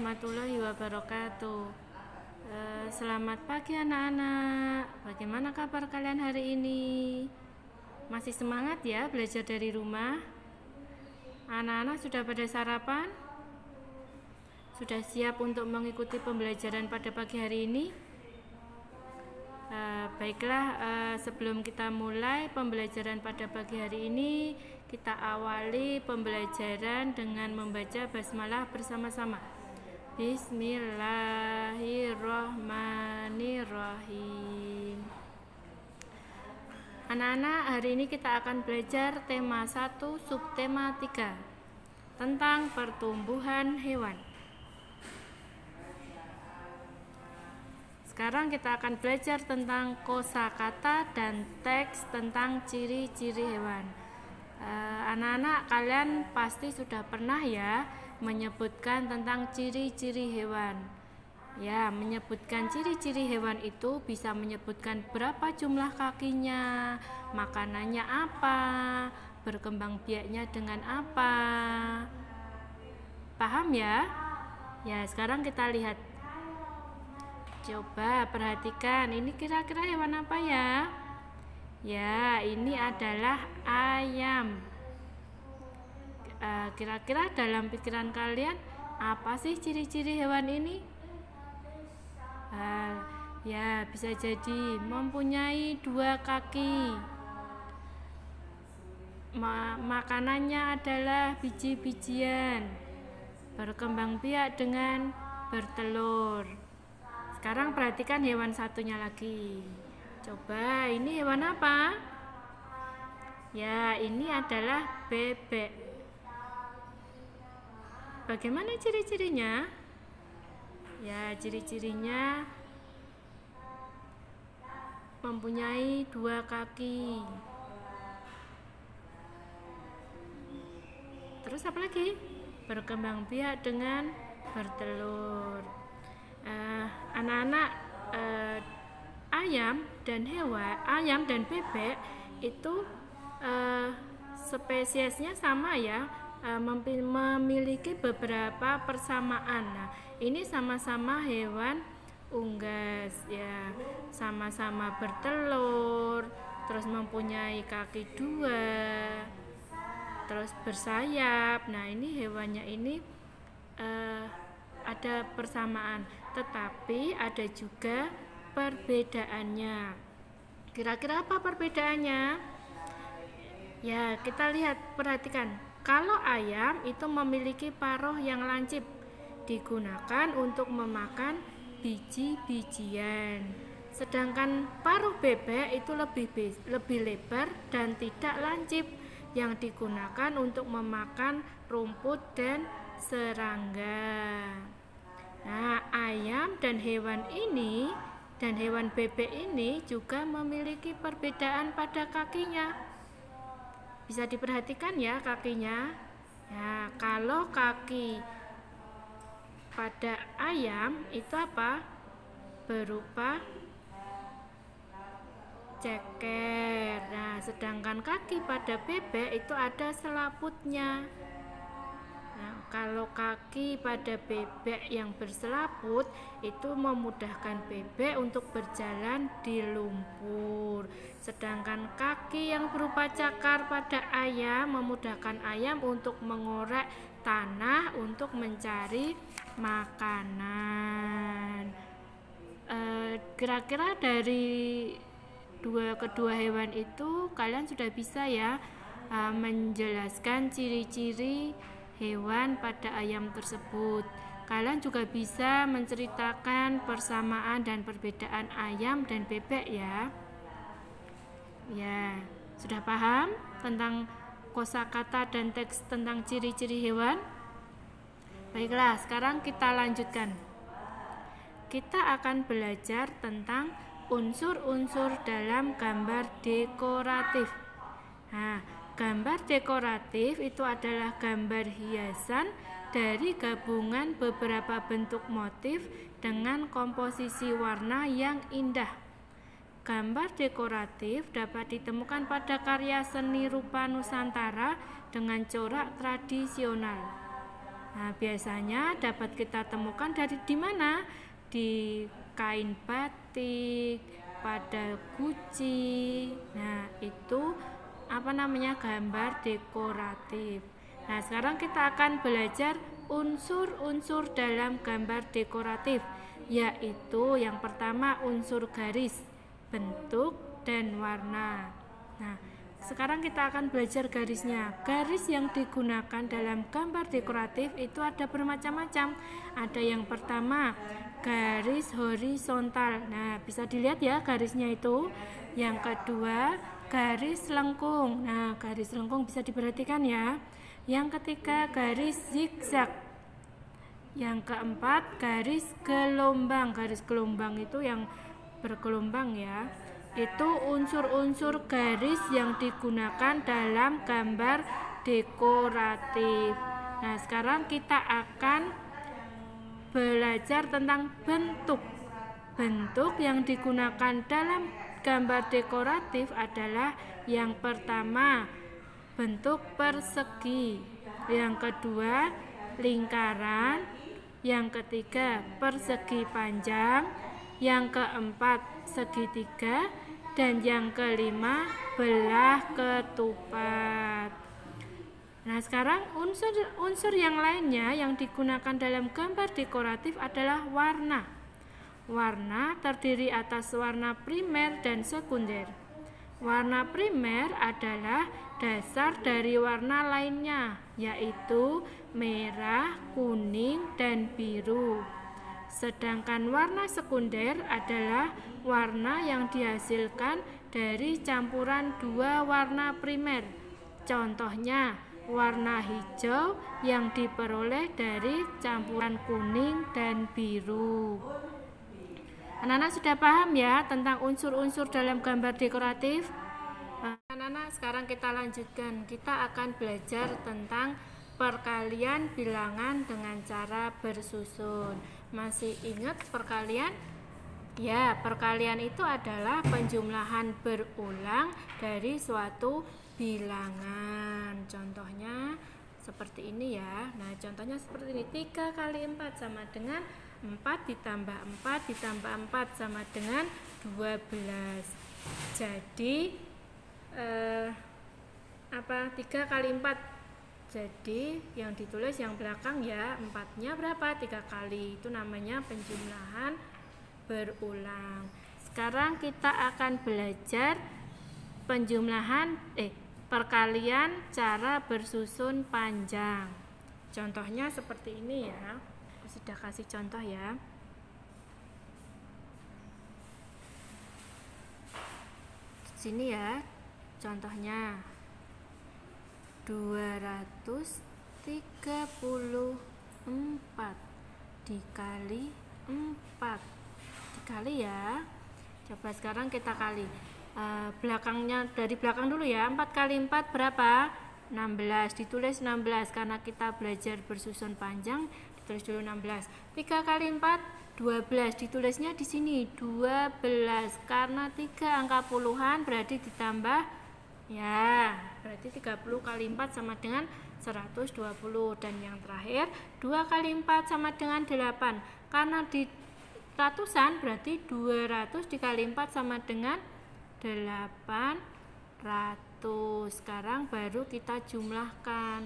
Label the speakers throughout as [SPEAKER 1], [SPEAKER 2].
[SPEAKER 1] warahmatullahi wabarakatuh. Selamat pagi anak-anak. Bagaimana kabar kalian hari ini? Masih semangat ya belajar dari rumah? Anak-anak sudah pada sarapan? Sudah siap untuk mengikuti pembelajaran pada pagi hari ini? Baiklah, sebelum kita mulai pembelajaran pada pagi hari ini, kita awali pembelajaran dengan membaca basmalah bersama-sama. Bismillahirrahmanirrahim. Anak-anak, hari ini kita akan belajar tema 1 subtema 3 tentang pertumbuhan hewan. Sekarang kita akan belajar tentang kosakata dan teks tentang ciri-ciri hewan. Anak-anak, kalian pasti sudah pernah ya menyebutkan tentang ciri-ciri hewan. Ya, menyebutkan ciri-ciri hewan itu bisa menyebutkan berapa jumlah kakinya, makanannya apa, berkembang biaknya dengan apa. Paham ya? Ya, sekarang kita lihat. Coba perhatikan, ini kira-kira hewan apa ya? Ya, ini adalah ayam. Kira-kira dalam pikiran kalian apa sih ciri-ciri hewan ini? Ya, bisa jadi mempunyai 2 kaki. Makanannya adalah biji-bijian. Berkembang biak dengan bertelur. Sekarang perhatikan hewan satunya lagi. Coba, ini hewan apa? Ya, ini adalah bebek. Bagaimana ciri-cirinya? Ya, ciri-cirinya mempunyai 2 kaki. Terus apa lagi? Berkembang biak dengan bertelur. Anak-anak, ayam dan bebek itu spesiesnya sama ya, memiliki beberapa persamaan. Nah, ini sama-sama hewan unggas ya, sama-sama bertelur, terus mempunyai kaki 2, terus bersayap. Nah, ini hewannya ini ada persamaan, tetapi ada juga perbedaannya. Kira-kira apa perbedaannya? Ya, kita lihat, perhatikan. Kalau ayam itu memiliki paruh yang lancip, digunakan untuk memakan biji-bijian. Sedangkan paruh bebek itu lebih lebar dan tidak lancip, yang digunakan untuk memakan rumput dan serangga. Nah, ayam dan hewan bebek ini juga memiliki perbedaan pada kakinya. Bisa diperhatikan ya kakinya. Ya, kalau kaki pada ayam itu apa? Berupa ceker. Nah, sedangkan kaki pada bebek itu ada selaputnya. Nah, kalau kaki pada bebek yang berselaput itu memudahkan bebek untuk berjalan di lumpur. Sedangkan kaki yang berupa cakar pada ayam memudahkan ayam untuk mengorek tanah untuk mencari makanan. Kira-kira dari kedua hewan itu kalian sudah bisa ya menjelaskan ciri-ciri hewan pada ayam tersebut. Kalian juga bisa menceritakan persamaan dan perbedaan ayam dan bebek ya. Ya, sudah paham tentang kosakata dan teks tentang ciri-ciri hewan? Baiklah, sekarang kita lanjutkan. Kita akan belajar tentang unsur-unsur dalam gambar dekoratif. Nah, gambar dekoratif itu adalah gambar hiasan dari gabungan beberapa bentuk motif dengan komposisi warna yang indah. Gambar dekoratif dapat ditemukan pada karya seni rupa Nusantara dengan corak tradisional. Nah, biasanya dapat kita temukan di mana? Di kain batik, pada guci. Nah, itu gambar dekoratif. Nah, sekarang kita akan belajar unsur-unsur dalam gambar dekoratif, yaitu yang pertama unsur garis, bentuk, dan warna. Nah, sekarang kita akan belajar garisnya. Garis yang digunakan dalam gambar dekoratif itu ada bermacam-macam. Ada yang pertama, garis horizontal. Nah, bisa dilihat ya garisnya itu. Yang kedua, garis lengkung. Nah, garis lengkung bisa diperhatikan ya. Yang ketiga, garis zigzag. Yang keempat, garis gelombang. Garis gelombang itu yang bergelombang ya. Itu unsur-unsur garis yang digunakan dalam gambar dekoratif. Nah, sekarang kita akan belajar tentang bentuk. Bentuk yang digunakan dalam gambar dekoratif adalah yang pertama, bentuk persegi. Yang kedua, lingkaran. Yang ketiga, persegi panjang. Yang keempat, segitiga. Dan yang kelima, belah ketupat. Nah, sekarang unsur yang lainnya yang digunakan dalam gambar dekoratif adalah warna. Warna terdiri atas warna primer dan sekunder. Warna primer adalah dasar dari warna lainnya, yaitu merah, kuning, dan biru. Sedangkan warna sekunder adalah warna yang dihasilkan dari campuran dua warna primer. Contohnya, warna hijau yang diperoleh dari campuran kuning dan biru. Anak-anak sudah paham ya tentang unsur-unsur dalam gambar dekoratif? Anak-anak, sekarang kita lanjutkan. Kita akan belajar tentang perkalian bilangan dengan cara bersusun. Masih ingat perkalian? Ya, perkalian itu adalah penjumlahan berulang dari suatu bilangan. Contohnya seperti ini ya. Nah, contohnya seperti ini. 3 kali 4 sama dengan 4 ditambah 4 ditambah 4 sama dengan 12. Jadi 3 kali 4. Jadi yang ditulis yang belakang ya, 4-nya berapa? 3 kali. Itu namanya penjumlahan berulang. Sekarang kita akan belajar perkalian cara bersusun panjang. Contohnya seperti ini ya. Sudah kasih contoh ya. Sini ya contohnya. 234 dikali 4 dikali ya. Coba sekarang kita kali belakangnya, dari belakang dulu ya. 4 kali 4 berapa? 16. Ditulis 16 karena kita belajar bersusun panjang, ditulis dulu 16. 3 kali 4 12. Ditulisnya di sini 12 karena 3 angka puluhan berarti ditambah ya, berarti 30 kali 4 sama dengan 120. Dan yang terakhir 2 kali 4 sama dengan 8. Karena di ratusan berarti 200 dikali 4 sama dengan 800. Sekarang baru kita jumlahkan.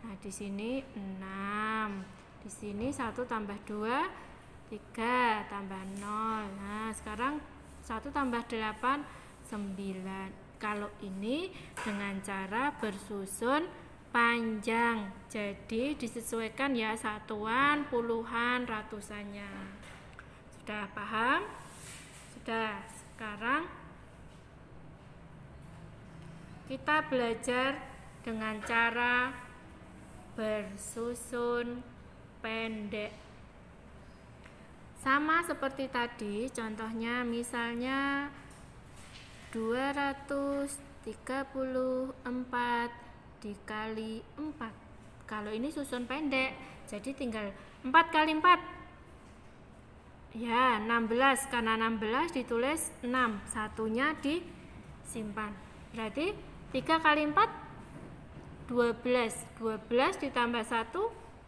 [SPEAKER 1] Nah, di sini 6. Di sini 1 tambah 2 3 tambah 0. Nah, sekarang 1 tambah 8 9. Kalau ini dengan cara bersusun panjang, jadi disesuaikan ya satuan, puluhan, ratusannya. Sudah paham? Sudah. Sekarang kita belajar dengan cara bersusun pendek. Sama seperti tadi, contohnya misalnya 234 dikali 4. Kalau ini susun pendek, jadi tinggal 4 kali 4 ya 16. Karena 16 ditulis 6, satunya disimpan. Berarti 3 kali 4 12. 12 ditambah 1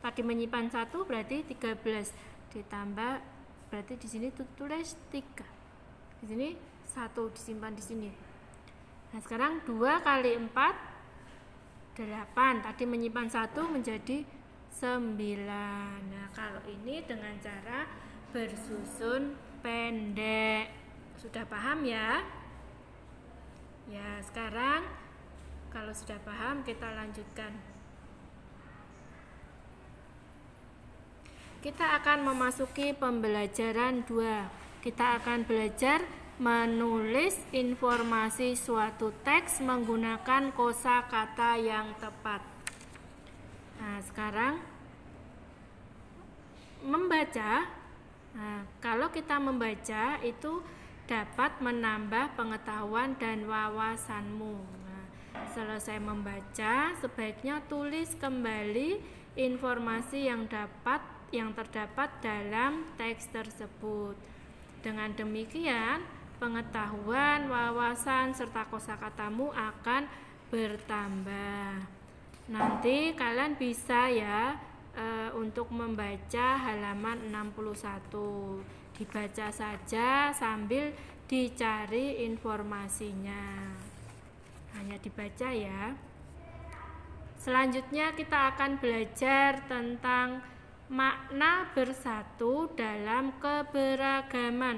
[SPEAKER 1] Tadi menyimpan 1 berarti 13 ditambah, berarti di sini tulis 3. Di sini 1 disimpan di sini. Nah, sekarang 2 kali 4 8. Tadi menyimpan 1 menjadi 9. Nah, kalau ini dengan cara bersusun pendek. Sudah paham ya? Ya, sekarang kalau sudah paham kita lanjutkan. Kita akan memasuki pembelajaran 2. Kita akan belajar menulis informasi suatu teks menggunakan kosakata yang tepat. Nah, sekarang membaca. Nah, kalau kita membaca itu dapat menambah pengetahuan dan wawasanmu. Nah, selesai membaca, sebaiknya tulis kembali informasi yang terdapat dalam teks tersebut. Dengan demikian, pengetahuan, wawasan, serta kosakatamu akan bertambah. Nanti kalian bisa ya untuk membaca halaman 61. Dibaca saja sambil dicari informasinya. Hanya dibaca ya. Selanjutnya kita akan belajar tentang makna bersatu dalam keberagaman.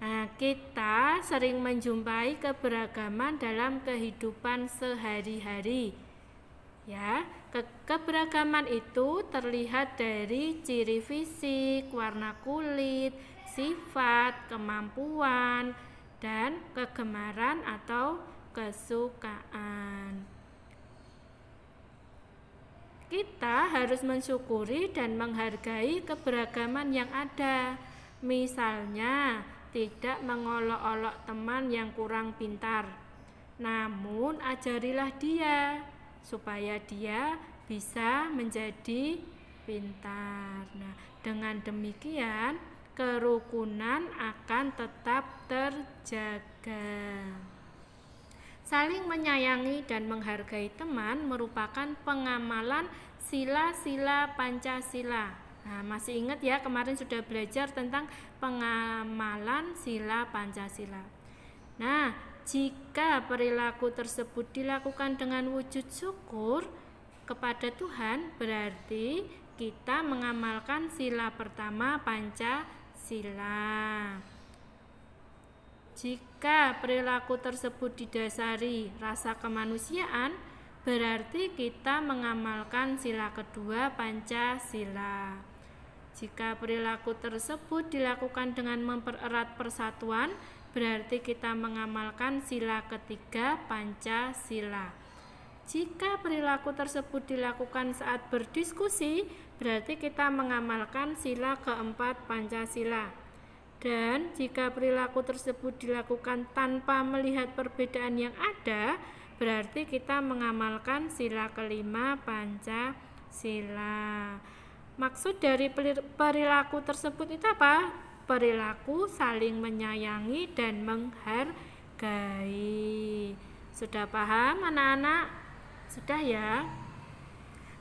[SPEAKER 1] Nah, kita sering menjumpai keberagaman dalam kehidupan sehari-hari. Ya, keberagaman itu terlihat dari ciri fisik, warna kulit, sifat, kemampuan, dan kegemaran atau kesukaan. Kita harus mensyukuri dan menghargai keberagaman yang ada. Misalnya, tidak mengolok-olok teman yang kurang pintar. Namun, ajarilah dia supaya dia bisa menjadi pintar. Nah, dengan demikian, kerukunan akan tetap terjaga. Saling menyayangi dan menghargai teman merupakan pengamalan sila-sila Pancasila. Nah, masih ingat ya, kemarin sudah belajar tentang pengamalan sila Pancasila. Nah, jika perilaku tersebut dilakukan dengan wujud syukur kepada Tuhan, berarti kita mengamalkan sila pertama Pancasila. Jika perilaku tersebut didasari rasa kemanusiaan, berarti kita mengamalkan sila kedua Pancasila. Jika perilaku tersebut dilakukan dengan mempererat persatuan, berarti kita mengamalkan sila ketiga Pancasila. Jika perilaku tersebut dilakukan saat berdiskusi, berarti kita mengamalkan sila keempat Pancasila. Dan jika perilaku tersebut dilakukan tanpa melihat perbedaan yang ada, berarti kita mengamalkan sila kelima Pancasila. Maksud dari perilaku tersebut itu apa? Perilaku saling menyayangi dan menghargai. Sudah paham anak-anak? Sudah ya?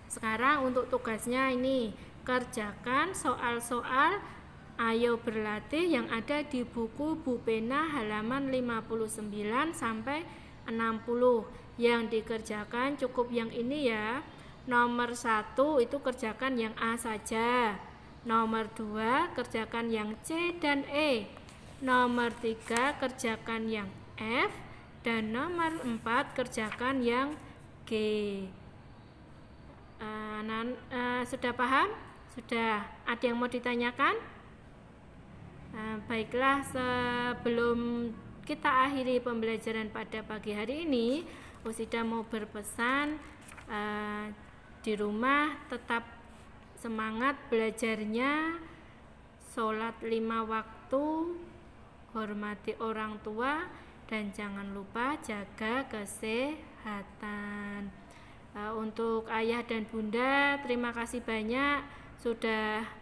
[SPEAKER 1] Sekarang untuk tugasnya ini, kerjakan soal-soal Ayo Berlatih yang ada di buku Bu Pena halaman 59 sampai 60. Yang dikerjakan cukup yang ini ya. Nomor 1 itu kerjakan yang A saja. Nomor 2 kerjakan yang C dan E. Nomor 3 kerjakan yang F. Dan nomor 4 kerjakan yang G. Sudah paham? Sudah. Ada yang mau ditanyakan? Baiklah, sebelum kita akhiri pembelajaran pada pagi hari ini, Usida mau berpesan di rumah tetap semangat belajarnya, sholat 5 waktu, hormati orang tua, dan jangan lupa jaga kesehatan. Untuk ayah dan bunda, terima kasih banyak sudah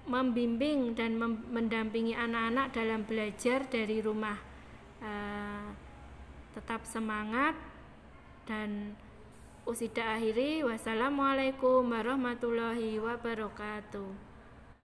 [SPEAKER 1] membimbing dan mendampingi anak-anak dalam belajar dari rumah. Tetap semangat dan Usida akhiri, wassalamualaikum warahmatullahi wabarakatuh.